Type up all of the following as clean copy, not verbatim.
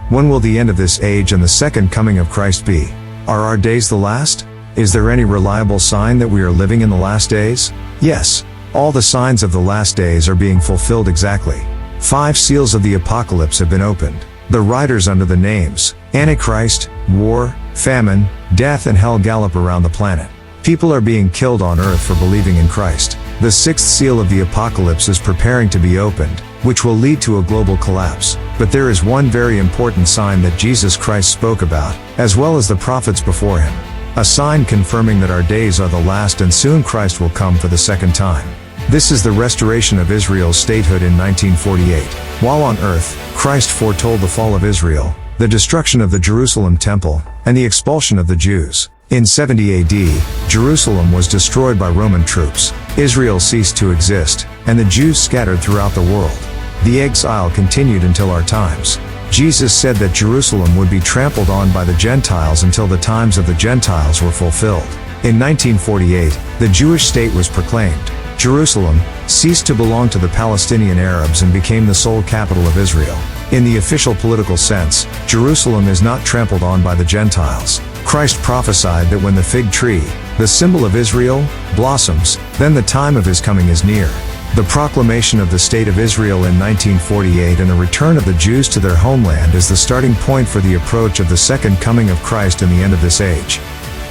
When will the end of this age and the second coming of Christ be? Are our days the last? Is there any reliable sign that we are living in the last days? Yes. All the signs of the last days are being fulfilled exactly. 5 seals of the apocalypse have been opened. The riders under the names Antichrist, war, famine, death and hell gallop around the planet. People are being killed on earth for believing in Christ. The 6th seal of the apocalypse is preparing to be opened, which will lead to a global collapse. But there is one very important sign that Jesus Christ spoke about, as well as the prophets before him. A sign confirming that our days are the last and soon Christ will come for the second time. This is the restoration of Israel's statehood in 1948. While on earth, Christ foretold the fall of Israel, the destruction of the Jerusalem temple, and the expulsion of the Jews. In 70 AD, Jerusalem was destroyed by Roman troops. Israel ceased to exist, and the Jews scattered throughout the world. The exile continued until our times. Jesus said that Jerusalem would be trampled on by the Gentiles until the times of the Gentiles were fulfilled. In 1948, the Jewish state was proclaimed. Jerusalem ceased to belong to the Palestinian Arabs and became the sole capital of Israel. In the official political sense, Jerusalem is not trampled on by the Gentiles. Christ prophesied that when the fig tree, the symbol of Israel, blossoms, then the time of his coming is near. The proclamation of the State of Israel in 1948 and the return of the Jews to their homeland is the starting point for the approach of the second coming of Christ and the end of this age.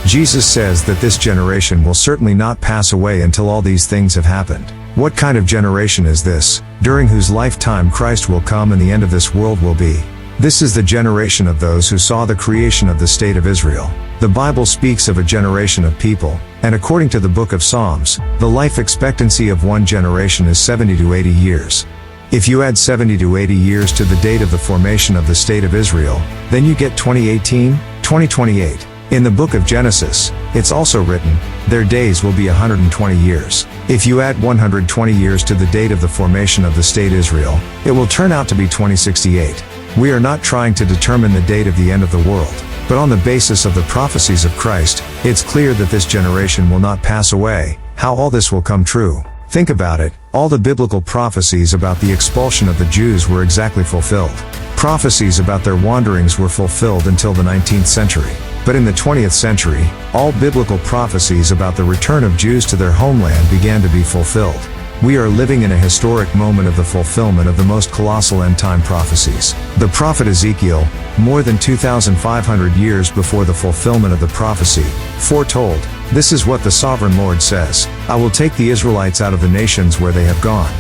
Jesus says that this generation will certainly not pass away until all these things have happened. What kind of generation is this, during whose lifetime Christ will come and the end of this world will be? This is the generation of those who saw the creation of the State of Israel. The Bible speaks of a generation of people, and according to the book of Psalms, the life expectancy of one generation is 70 to 80 years. If you add 70 to 80 years to the date of the formation of the State of Israel, then you get 2018, 2028. In the book of Genesis, it's also written, their days will be 120 years. If you add 120 years to the date of the formation of the State Israel, it will turn out to be 2068. We are not trying to determine the date of the end of the world, but on the basis of the prophecies of Christ, it's clear that this generation will not pass away. How all this will come true? Think about it, all the biblical prophecies about the expulsion of the Jews were exactly fulfilled. Prophecies about their wanderings were fulfilled until the 19th century. But in the 20th century, all biblical prophecies about the return of Jews to their homeland began to be fulfilled. We are living in a historic moment of the fulfillment of the most colossal end-time prophecies. The prophet Ezekiel, more than 2,500 years before the fulfillment of the prophecy, foretold, "This is what the sovereign Lord says, I will take the Israelites out of the nations where they have gone.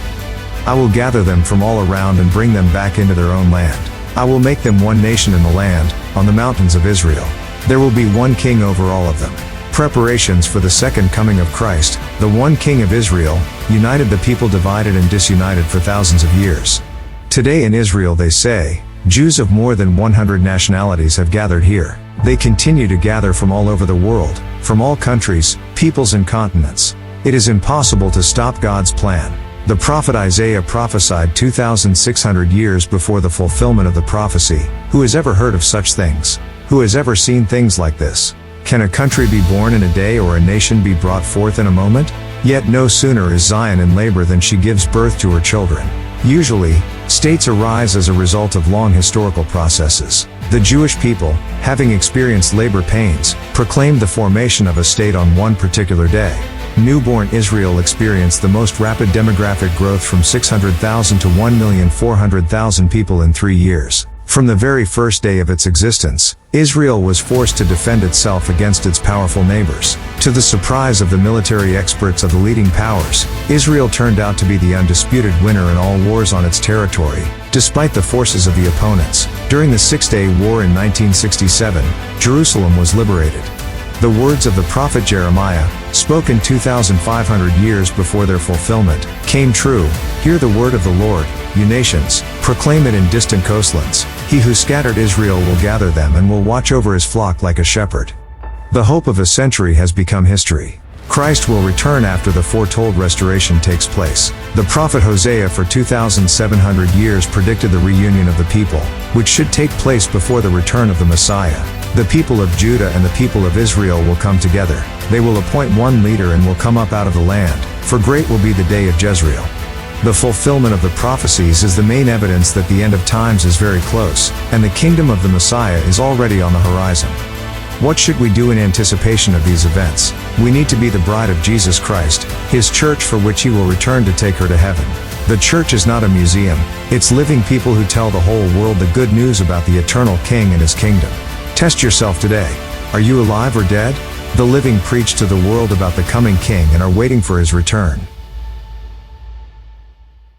I will gather them from all around and bring them back into their own land. I will make them one nation in the land, on the mountains of Israel. There will be one king over all of them." Preparations for the second coming of Christ, the one King of Israel, united the people divided and disunited for thousands of years. Today in Israel they say, Jews of more than 100 nationalities have gathered here. They continue to gather from all over the world, from all countries, peoples and continents. It is impossible to stop God's plan. The prophet Isaiah prophesied 2,600 years before the fulfillment of the prophecy. Who has ever heard of such things? Who has ever seen things like this? Can a country be born in a day or a nation be brought forth in a moment? Yet no sooner is Zion in labor than she gives birth to her children. Usually, states arise as a result of long historical processes. The Jewish people, having experienced labor pains, proclaimed the formation of a state on one particular day. Newborn Israel experienced the most rapid demographic growth from 600,000 to 1,400,000 people in 3 years. From the very first day of its existence, Israel was forced to defend itself against its powerful neighbors. To the surprise of the military experts of the leading powers, Israel turned out to be the undisputed winner in all wars on its territory, despite the forces of the opponents. During the Six-Day War in 1967, Jerusalem was liberated. The words of the prophet Jeremiah, spoken 2,500 years before their fulfillment, came true. Hear the word of the Lord, you nations, proclaim it in distant coastlands. He who scattered Israel will gather them and will watch over his flock like a shepherd. The hope of a century has become history. Christ will return after the foretold restoration takes place. The prophet Hosea for 2,700 years predicted the reunion of the people, which should take place before the return of the Messiah. The people of Judah and the people of Israel will come together. They will appoint one leader and will come up out of the land, for great will be the day of Jezreel. The fulfillment of the prophecies is the main evidence that the end of times is very close, and the kingdom of the Messiah is already on the horizon. What should we do in anticipation of these events? We need to be the bride of Jesus Christ, His church for which He will return to take her to heaven. The church is not a museum, it's living people who tell the whole world the good news about the eternal King and His kingdom. Test yourself today. Are you alive or dead? The living preach to the world about the coming King and are waiting for His return.